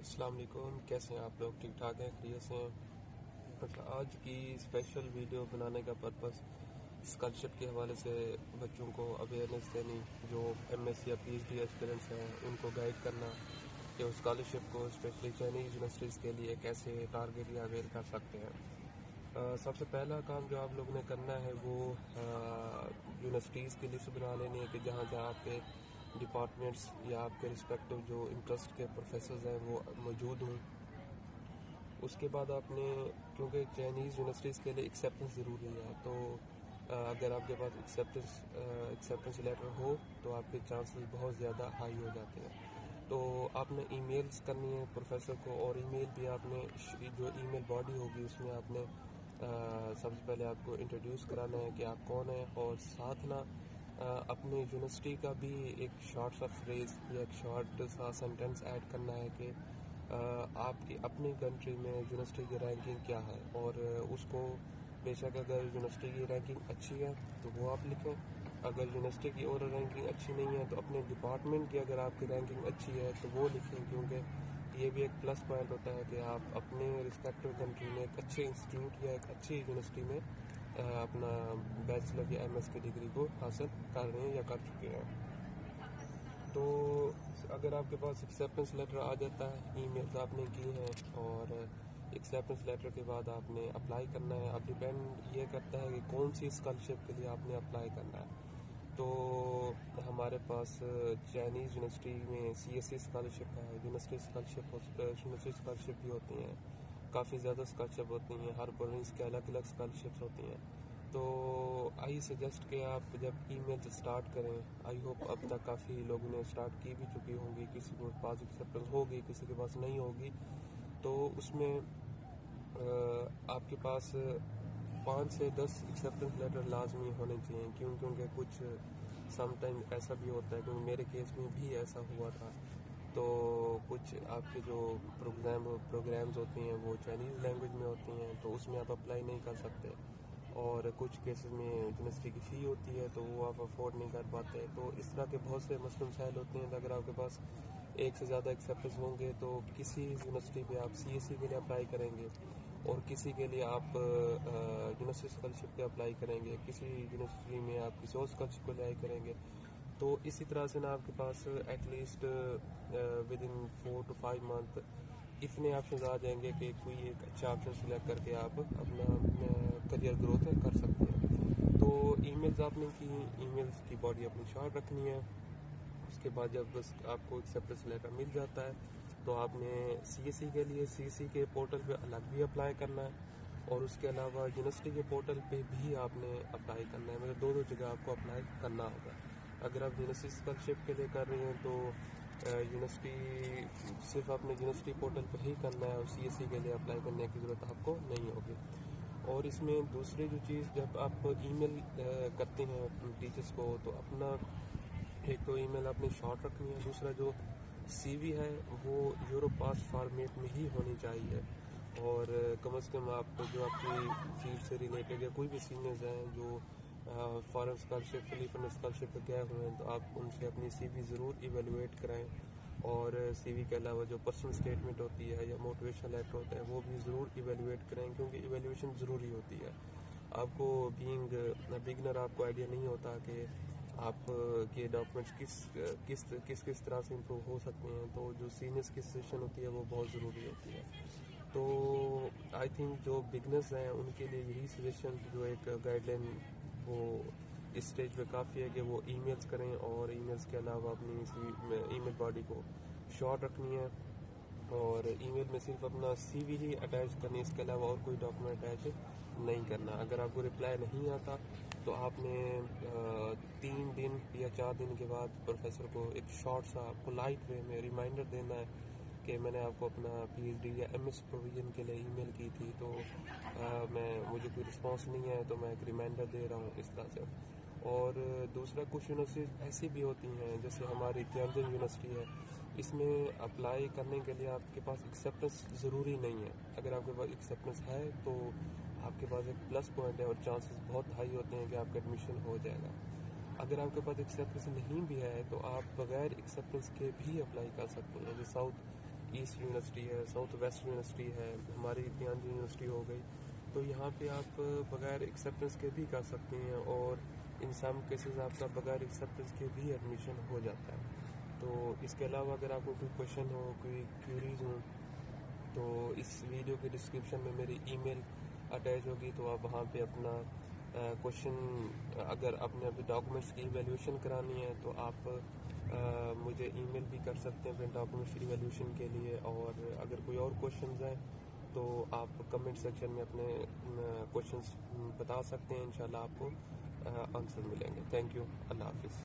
السلام علیکم، کیسے ہیں آپ لوگ؟ ٹھیک ٹھاک ہیں، خیریت سے ہیں؟ آج کی اسپیشل ویڈیو بنانے کا پرپس اسکالرشپ کے حوالے سے بچوں کو اویئرنیس دینی، جو ایم ایس سی یا پی ایچ ڈی ایسپیرنٹس ہیں ان کو گائیڈ کرنا کہ وہ اسکالرشپ کو اسپیشلی چائنیز یونیورسٹیز کے لیے کیسے ٹارگیٹ یا اویل کر سکتے ہیں۔ سب سے پہلا کام جو آپ لوگوں نے کرنا ہے وہ یونیورسٹیز کی لسٹ بنا لینی ہے کہ جہاں جہاں آپ کے ڈپارٹمنٹس یا آپ کے رسپیکٹو جو انٹرسٹ کے پروفیسرز ہیں وہ موجود ہوں۔ اس کے بعد آپ نے، کیونکہ چائنیز یونیورسٹیز کے لیے ایکسیپٹنس ضروری ہے، تو اگر آپ کے پاس ایکسیپٹنس لیٹر ہو تو آپ کے چانسز بہت زیادہ ہائی ہو جاتے ہیں۔ تو آپ نے ای میلز کرنی ہے پروفیسر کو، اور ای میل بھی آپ نے جو ای میل باڈی ہوگی اس میں آپ نے سب سے پہلے آپ کو انٹروڈیوس کرانا ہے کہ آپ کون ہیں، اور ساتھ نا اپنی یونیورسٹی کا بھی ایک شارٹ سا فریز یا ایک شارٹ سا سینٹینس ایڈ کرنا ہے کہ آپ کی اپنی کنٹری میں یونیورسٹی کی رینکنگ کیا ہے، اور اس کو بے شک اگر یونیورسٹی کی رینکنگ اچھی ہے تو وہ آپ لکھیں، اگر یونیورسٹی کی اور رینکنگ اچھی نہیں ہے تو اپنے ڈپارٹمنٹ کی اگر آپ کی رینکنگ اچھی ہے تو وہ لکھیں، کیونکہ یہ بھی ایک پلس پوائنٹ ہوتا ہے کہ آپ اپنے رسپیکٹو کنٹری میں ایک اچھے انسٹیٹیوٹ یا ایک اچھی یونیورسٹی میں اپنا بیچلر یا ایم ایس کی ڈگری کو حاصل کر رہے ہیں یا کر چکے ہیں۔ تو اگر آپ کے پاس ایکسیپٹنس لیٹر آ جاتا ہے، ای میلز آپ نے کی ہیں، اور ایکسیپٹنس لیٹر کے بعد آپ نے اپلائی کرنا ہے۔ اب ڈپینڈ یہ کرتا ہے کہ کون سی اسکالرشپ کے لیے آپ نے اپلائی کرنا ہے۔ تو ہمارے پاس چائنیز یونیورسٹی میں سی ایس سی اسکالرشپ ہے، یونیورسٹی اسکالرشپ بھی ہوتی ہیں، کافی زیادہ اسکالرشپ ہوتی ہیں، ہر پروونس کے الگ الگ اسکالرشپس ہوتی ہیں۔ تو آئی سجیسٹ کہ آپ جب ای میل اسٹارٹ کریں، آئی ہوپ اب تک کافی لوگوں نے اسٹارٹ کی بھی چکی ہوں گی، کسی کے پاس ایکسیپٹنس ہوگی، کسی کے پاس نہیں ہوگی، تو اس میں آپ کے پاس 5 سے 10 ایکسیپٹنس لیٹر لازمی ہونے چاہیے، کیونکہ کچھ سم ٹائم ایسا بھی ہوتا ہے، کیونکہ میرے کیس میں بھی ایسا ہوا تھا۔ تو کچھ آپ کے جو پروگرامز ہوتے ہیں وہ چائنیز لینگویج میں ہوتی ہیں، تو اس میں آپ اپلائی نہیں کر سکتے، اور کچھ کیسز میں یونیورسٹی کی فی ہوتی ہے تو وہ آپ افورڈ نہیں کر پاتے۔ تو اس طرح کے بہت سے مسئلے مسائل ہوتے ہیں۔ اگر آپ کے پاس ایک سے زیادہ ایکسیپٹنس ہوں گے تو کسی یونیورسٹی پہ آپ سی ایس سی کے لیے اپلائی کریں گے، اور کسی کے لیے آپ یونیورسٹی اسکالرشپ پہ اپلائی کریں گے، کسی یونیورسٹی میں آپ کسی اور اسکالرشپ کو اپلائی کریں گے، تو اسی طرح سے نا آپ کے پاس at least within 4 to 5 month اتنے آپشنز آ جائیں گے کہ کوئی ایک اچھا آپشن سلیکٹ کر کے آپ اپنا کریئر گروتھ کر سکتے ہیں۔ تو ای میلز آپ نے کی، ای میلز کی باڈی اپنی شارٹ رکھنی ہے۔ اس کے بعد جب آپ کو ایکسیپٹنس لیٹر مل جاتا ہے تو آپ نے سی ایس سی کے لیے سی سی کے پورٹل پہ الگ بھی اپلائی کرنا ہے، اور اس کے علاوہ یونیورسٹی کے پورٹل پہ بھی آپ نے اپلائی کرنا ہے، مطلب دو جگہ آپ کو اپلائی کرنا ہوگا۔ اگر آپ یونیورسٹی اسکالرشپ کے لیے کر رہے ہیں تو یونیورسٹی صرف اپنے یونیورسٹی پورٹل پہ ہی کرنا ہے، اور سی ایس سی کے لیے اپلائی کرنے کی ضرورت آپ کو نہیں ہوگی۔ اور اس میں دوسری جو چیز، جب آپ ای میل کرتے ہیں ٹیچرس کو تو اپنا ایک تو ای میل آپ نے شارٹ رکھنی ہے، دوسرا جو سی وی ہے وہ یورو پاس فارمیٹ میں ہی ہونی چاہیے، اور کم از کم آپ جو آپ کی فیلڈ سے ریلیٹڈ یا کوئی بھی سینئرز ہیں جو فارن اسکالرشپ، فلیپن اسکالرشپ پہ گئے ہوئے ہیں، تو آپ ان سے اپنی سی وی ضرور ایویلویٹ کرائیں، اور سی وی کے علاوہ جو پرسنل اسٹیٹمنٹ ہوتی ہے یا موٹیویشن لیٹر ہوتا ہے وہ بھی ضرور ایویلویٹ کریں، کیونکہ ایویلویشن ضروری ہوتی ہے۔ آپ کو بینگ بگنر آپ کو آئیڈیا نہیں ہوتا کہ آپ کے ڈاکومنٹس کس طرح سے امپروو ہو سکتے ہیں، تو جو سینئرس کی سجیشن ہوتی ہے وہ بہت ضروری ہوتی ہے۔ تو آئی تھنک جو بگنرز ہیں ان کے لیے یہی سجیشن، جو ایک گائیڈ لائن وہ اس اسٹیج پہ کافی ہے کہ وہ ای میلز کریں، اور ای میلز کے علاوہ اپنی ای میل باڈی کو شارٹ رکھنی ہے، اور ای میل میں صرف اپنا سی وی ہی اٹیچ کرنی ہے، اس کے علاوہ اور کوئی ڈاکومنٹ اٹیچ نہیں کرنا۔ اگر آپ کو رپلائی نہیں آتا تو آپ نے 3 دن یا 4 دن کے بعد پروفیسر کو ایک شارٹ سا پولائٹ وے میں ریمائنڈر دینا ہے کہ میں نے آپ کو اپنا پی ایچ ڈی یا ایم ایس پروویژن کے لیے ای میل کی تھی، تو مجھے کوئی رسپانس نہیں ہے، تو میں ایک ریمائنڈر دے رہا ہوں، اس طرح سے۔ اور دوسرا، کچھ یونیورسٹیز ایسی بھی ہوتی ہیں جیسے ہماری تیانجن یونیورسٹی ہے، اس میں اپلائی کرنے کے لیے آپ کے پاس ایکسیپٹنس ضروری نہیں ہے۔ اگر آپ کے پاس ایکسیپٹنس ہے تو آپ کے پاس ایک پلس پوائنٹ ہے، اور چانسز بہت ہائی ہوتے ہیں کہ آپ کا ایڈمیشن ہو جائے گا۔ اگر آپ کے پاس ایکسیپٹنس نہیں بھی ہے تو آپ بغیر ایکسیپٹنس کے بھی اپلائی کر سکتے ہیں۔ جو ایسٹ یونیورسٹی ہے، ساؤتھ ویسٹ یونیورسٹی ہے، ہماری پیانجی یونیورسٹی ہو گئی. تو یہاں پہ آپ بغیر ایکسیپٹنس کے بھی کر سکتے ہیں، اور ان سم کیسز آپ کا بغیر ایکسیپٹنس کے بھی ایڈمیشن ہو جاتا ہے. تو اس کے علاوہ اگر آپ کو کوئی کویشچن ہو، کوئی کیوریز ہوں، تو اس ویڈیو کے ڈسکرپشن میں میری ای میل اٹیچ ہوگی، تو آپ وہاں پہ اپنا کویشچن، اگر اپنے ابھی ڈاکومنٹس کی ایویلیویشن کرانی ہے تو آپ مجھے ای میل بھی کر سکتے ہیں اپنے ڈاکومنٹس کی ایویلیویشن کے لیے. اور اگر کوئی اور کویشچنز ہیں تو آپ کمنٹ سیکشن میں اپنے کویشچنز بتا سکتے ہیں. انشاءاللہ آپ کو آنسر ملیں گے. Thank you. اللہ حافظ.